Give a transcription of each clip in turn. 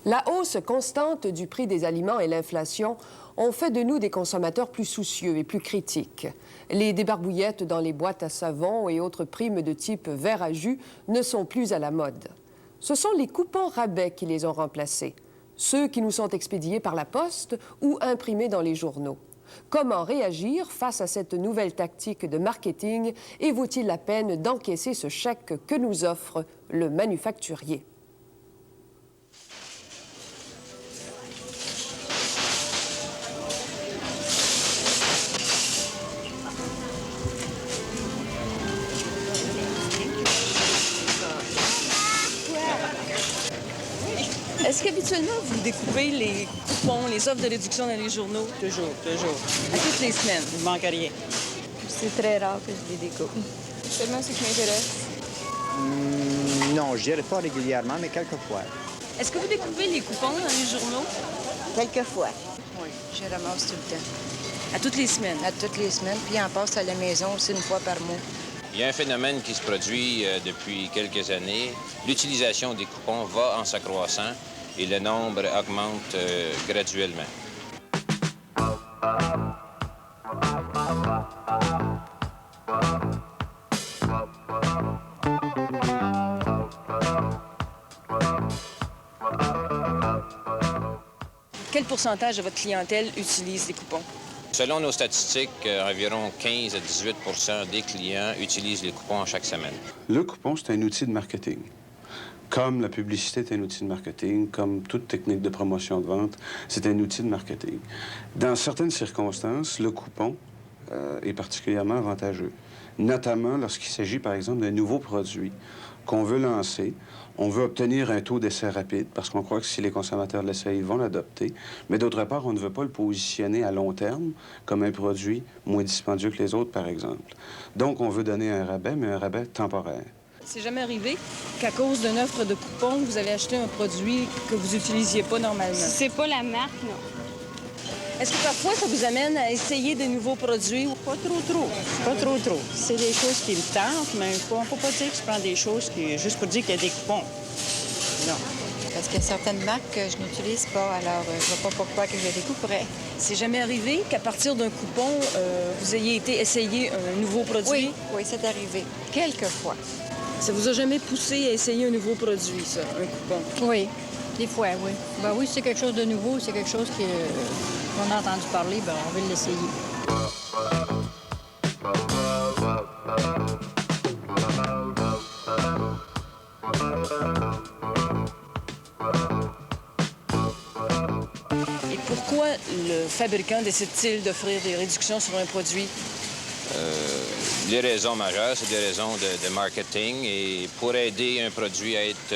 La hausse constante du prix des aliments et l'inflation ont fait de nous des consommateurs plus soucieux et plus critiques. Les débarbouillettes dans les boîtes à savon et autres primes de type verre à jus ne sont plus à la mode. Ce sont les coupons rabais qui les ont remplacés, ceux qui nous sont expédiés par la poste ou imprimés dans les journaux. Comment réagir face à cette nouvelle tactique de marketing et vaut-il la peine d'encaisser ce chèque que nous offre le manufacturier? Est-ce qu'habituellement, vous découpez les coupons, les offres de réduction dans les journaux? Toujours, toujours. À toutes les semaines? Il ne manque rien. C'est très rare que je les découpe. Seulement ce qui m'intéresse. Non, je dirais pas régulièrement, mais quelquefois. Est-ce que vous découpez les coupons dans les journaux? Quelquefois. Oui, je ramasse tout le temps. À toutes les semaines? À toutes les semaines, puis on passe à la maison aussi une fois par mois. Il y a un phénomène qui se produit depuis quelques années. L'utilisation des coupons va en s'accroissant et le nombre augmente graduellement. Quel pourcentage de votre clientèle utilise les coupons? Selon nos statistiques, environ 15 à 18 des clients utilisent les coupons chaque semaine. Le coupon, c'est un outil de marketing. Comme la publicité est un outil de marketing, comme toute technique de promotion de vente, c'est un outil de marketing. Dans certaines circonstances, le coupon est particulièrement avantageux, notamment lorsqu'il s'agit, par exemple, d'un nouveau produit qu'on veut lancer. On veut obtenir un taux d'essai rapide parce qu'on croit que si les consommateurs l'essayent, ils vont l'adopter. Mais d'autre part, on ne veut pas le positionner à long terme comme un produit moins dispendieux que les autres, par exemple. Donc, on veut donner un rabais, mais un rabais temporaire. C'est jamais arrivé qu'à cause d'une offre de coupons, vous avez acheté un produit que vous n'utilisiez pas normalement? C'est pas la marque, non. Est-ce que parfois ça vous amène à essayer de nouveaux produits? Pas trop. Pas trop. C'est des choses qui me tentent, mais on ne peut pas dire que je prends des choses juste pour dire qu'il y a des coupons. Non. Parce qu'il y a certaines marques que je n'utilise pas, alors je ne vois pas pourquoi que je les découperais. C'est jamais arrivé qu'à partir d'un coupon, vous ayez été essayer un nouveau produit? Oui, c'est arrivé. Quelquefois. Ça vous a jamais poussé à essayer un nouveau produit, ça, un coupon? Oui, des fois, oui. Ben oui, c'est quelque chose de nouveau, c'est quelque chose qu'on a entendu parler, ben on veut l'essayer. Et pourquoi le fabricant décide-t-il d'offrir des réductions sur un produit? Les raisons majeures, c'est des raisons de marketing et pour aider un produit à être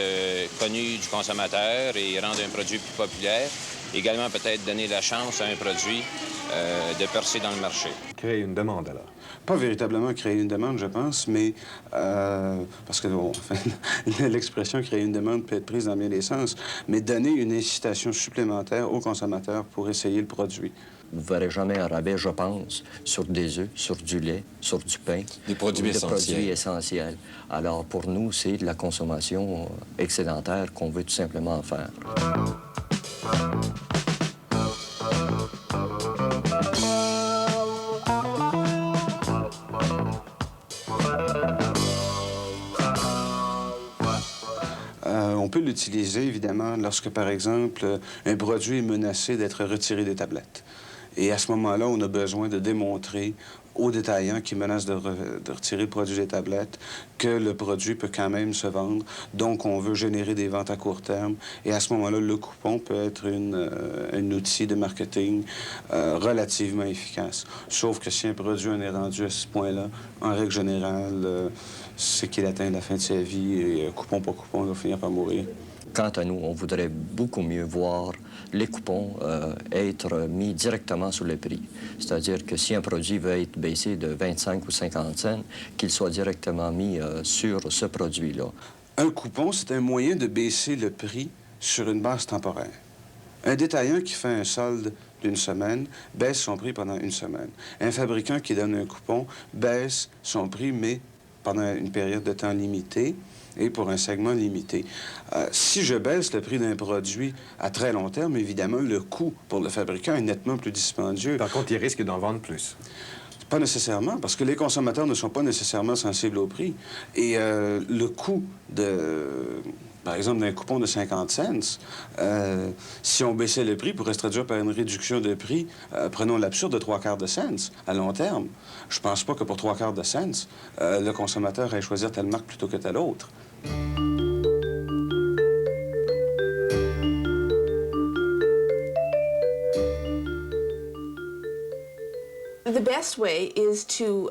connu du consommateur et rendre un produit plus populaire, également peut-être donner la chance à un produit de percer dans le marché. Créer une demande, alors? Pas véritablement créer une demande, je pense, mais parce que bon, l'expression créer une demande peut être prise dans bien des sens, mais donner une incitation supplémentaire aux consommateurs pour essayer le produit. Vous ne verrez jamais un rabais, je pense, sur des œufs, sur du lait, sur du pain. Des produits essentiels. Produits essentiels. Alors, pour nous, c'est de la consommation excédentaire qu'on veut tout simplement en faire. On peut l'utiliser, évidemment, lorsque, par exemple, un produit est menacé d'être retiré des tablettes. Et à ce moment-là, on a besoin de démontrer aux détaillants qui menacent de retirer le produit des tablettes que le produit peut quand même se vendre. Donc, on veut générer des ventes à court terme. Et à ce moment-là, le coupon peut être un outil de marketing relativement efficace. Sauf que si un produit en est rendu à ce point-là, en règle générale, c'est qu'il atteint la fin de sa vie et coupon pour coupon, il va finir par mourir. Quant à nous, on voudrait beaucoup mieux voir les coupons être mis directement sur le prix. C'est-à-dire que si un produit veut être baissé de 25 ou 50 cents, qu'il soit directement mis sur ce produit-là. Un coupon, c'est un moyen de baisser le prix sur une base temporaire. Un détaillant qui fait un solde d'une semaine baisse son prix pendant une semaine. Un fabricant qui donne un coupon baisse son prix, mais pendant une période de temps limitée. et pour un segment limité. Si je baisse le prix d'un produit à très long terme, évidemment, le coût pour le fabricant est nettement plus dispendieux. Par contre, il risque d'en vendre plus. Pas nécessairement, parce que les consommateurs ne sont pas nécessairement sensibles au prix. Et le coût par exemple, d'un coupon de 50 cents, si on baissait le prix, pourrait se traduire par une réduction de prix, prenons l'absurde, de 3/4 de cents à long terme. Je pense pas que pour 3/4 de cents, le consommateur ait choisi telle marque plutôt que telle autre. The best way is to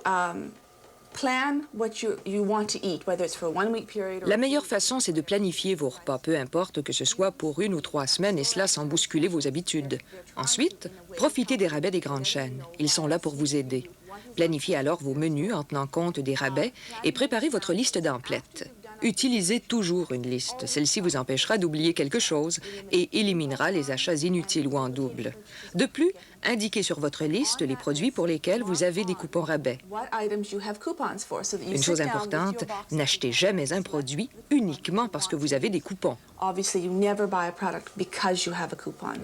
plan what you want to eat, whether it's for a 1 week period or... La meilleure façon, c'est de planifier vos repas, peu importe que ce soit pour 1 ou 3 semaines, et cela sans bousculer vos habitudes. Ensuite, profitez des rabais des grandes chaînes. Ils sont là pour vous aider. Planifiez alors vos menus en tenant compte des rabais et préparez votre liste d'emplettes. Utilisez toujours une liste. Celle-ci vous empêchera d'oublier quelque chose et éliminera les achats inutiles ou en double. De plus, indiquez sur votre liste les produits pour lesquels vous avez des coupons rabais. Une chose importante, n'achetez jamais un produit uniquement parce que vous avez des coupons. Obviously, you never buy a product because you have a coupon.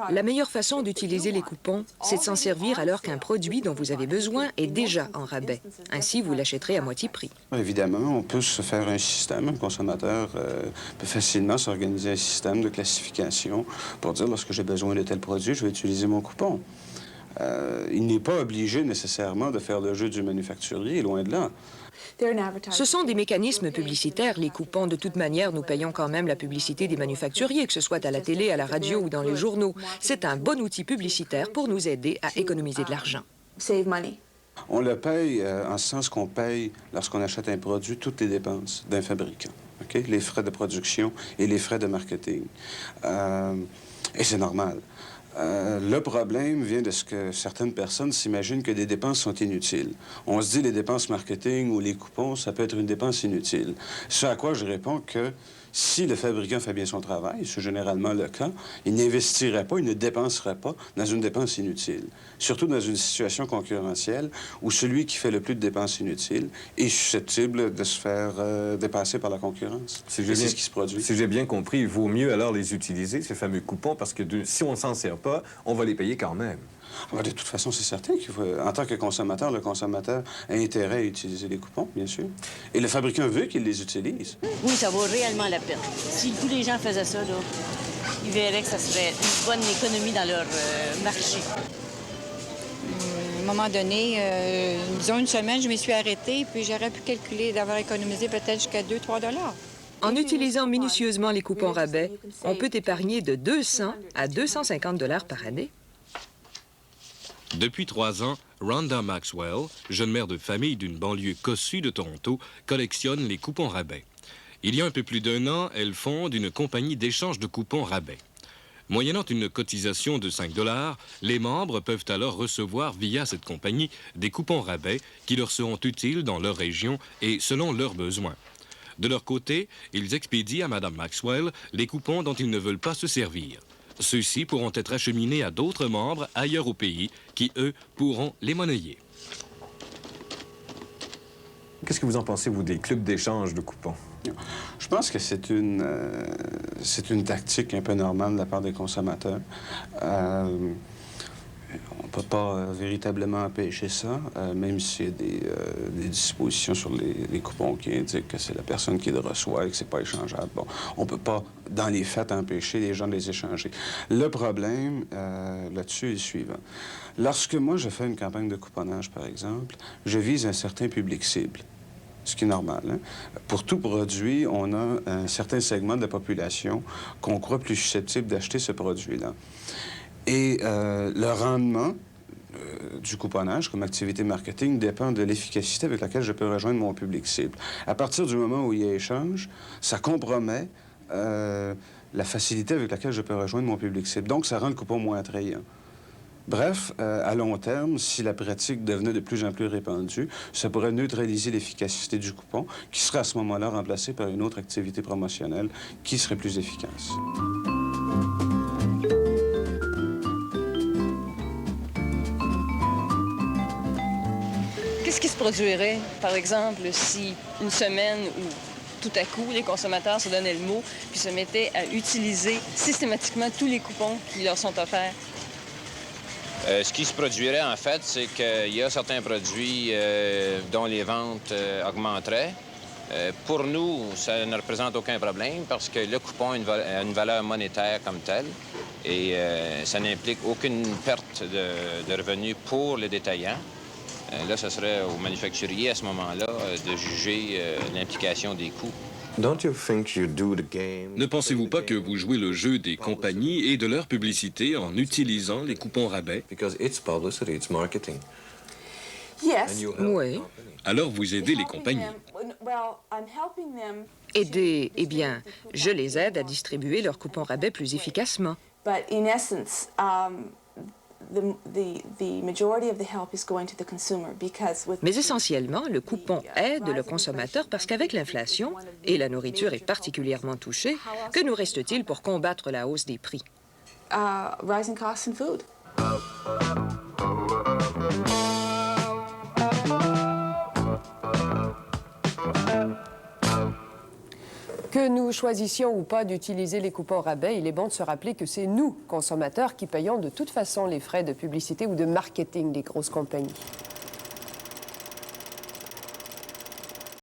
La meilleure façon d'utiliser les coupons, c'est de s'en servir alors qu'un produit dont vous avez besoin est déjà en rabais. Ainsi, vous l'achèterez à moitié prix. Évidemment, on peut se faire un système. Un consommateur peut facilement s'organiser un système de classification pour dire, lorsque j'ai besoin de tel produit, je vais utiliser mon coupon. Il n'est pas obligé nécessairement de faire le jeu du manufacturier, loin de là. Ce sont des mécanismes publicitaires. Les coupons, de toute manière, nous payons quand même la publicité des manufacturiers, que ce soit à la télé, à la radio ou dans les journaux. C'est un bon outil publicitaire pour nous aider à économiser de l'argent. On le paye en ce sens qu'on paye, lorsqu'on achète un produit, toutes les dépenses d'un fabricant. Okay? Les frais de production et les frais de marketing. Et c'est normal. Le problème vient de ce que certaines personnes s'imaginent que des dépenses sont inutiles. On se dit les dépenses marketing ou les coupons, ça peut être une dépense inutile. Ce à quoi je réponds que si le fabricant fait bien son travail, c'est généralement le cas, il n'investirait pas, il ne dépenserait pas dans une dépense inutile. Surtout dans une situation concurrentielle où celui qui fait le plus de dépenses inutiles est susceptible de se faire dépasser par la concurrence. C'est ce qui se produit. Si j'ai bien compris, il vaut mieux alors les utiliser, ces fameux coupons, parce que si on ne s'en sert pas, on va les payer quand même. De toute façon, c'est certain qu'en tant que consommateur, le consommateur a intérêt à utiliser les coupons, bien sûr. Et le fabricant veut qu'il les utilise. Oui, ça vaut réellement la peine. Si tous les gens faisaient ça, là, ils verraient que ça serait une bonne économie dans leur marché. À un moment donné, disons une semaine, je m'y suis arrêtée, puis j'aurais pu calculer d'avoir économisé peut-être jusqu'à 2-3 $. En utilisant minutieusement les coupons rabais, on peut épargner de 200 à 250 $ par année. Depuis 3 ans, Rhonda Maxwell, jeune mère de famille d'une banlieue cossue de Toronto, collectionne les coupons rabais. Il y a un peu plus d'1 an, elle fonde une compagnie d'échange de coupons rabais. Moyennant une cotisation de 5 $, les membres peuvent alors recevoir via cette compagnie des coupons rabais qui leur seront utiles dans leur région et selon leurs besoins. De leur côté, ils expédient à Mme Maxwell les coupons dont ils ne veulent pas se servir. Ceux-ci pourront être acheminés à d'autres membres ailleurs au pays qui, eux, pourront les monnayer. Qu'est-ce que vous en pensez, vous, des clubs d'échange de coupons? Je pense que c'est une tactique un peu normale de la part des consommateurs. On ne peut pas véritablement empêcher ça, même s'il y a des dispositions sur les coupons qui indiquent que c'est la personne qui le reçoit et que c'est pas échangeable. Bon, on ne peut pas, dans les faits, empêcher les gens de les échanger. Le problème là-dessus est le suivant. Lorsque moi, je fais une campagne de couponnage, par exemple, je vise un certain public cible. Ce qui est normal. Hein? Pour tout produit, on a un certain segment de la population qu'on croit plus susceptible d'acheter ce produit-là. Et le rendement du couponnage comme activité marketing dépend de l'efficacité avec laquelle je peux rejoindre mon public cible. À partir du moment où il y a échange, ça compromet la facilité avec laquelle je peux rejoindre mon public cible. Donc, ça rend le coupon moins attrayant. Bref, à long terme, si la pratique devenait de plus en plus répandue, ça pourrait neutraliser l'efficacité du coupon, qui serait à ce moment-là remplacée par une autre activité promotionnelle qui serait plus efficace. Qu'est-ce qui se produirait, par exemple, si une semaine où tout à coup, les consommateurs se donnaient le mot puis se mettaient à utiliser systématiquement tous les coupons qui leur sont offerts? Ce qui se produirait, en fait, c'est qu'il y a certains produits dont les ventes augmenteraient. Pour nous, ça ne représente aucun problème parce que le coupon a une valeur monétaire comme telle et ça n'implique aucune perte de revenus pour les détaillants. Là, ce serait aux manufacturiers à ce moment-là de juger l'implication des coûts. Ne pensez-vous pas que vous jouez le jeu des compagnies et de leur publicité en utilisant les coupons rabais? Yes. Oui. Alors vous aidez les compagnies. Well, I'm helping them. Aider, eh bien, je les aide à distribuer leurs coupons rabais plus efficacement. But in essence, the majority of the help is going to the consumer because with Mais essentiellement, le coupon aide le consommateur parce qu'avec l'inflation, et la nourriture est particulièrement touchée, que nous reste-t-il pour combattre la hausse des prix? rising costs in food. Que nous choisissions ou pas d'utiliser les coupons rabais, il est bon de se rappeler que c'est nous, consommateurs, qui payons de toute façon les frais de publicité ou de marketing des grosses compagnies.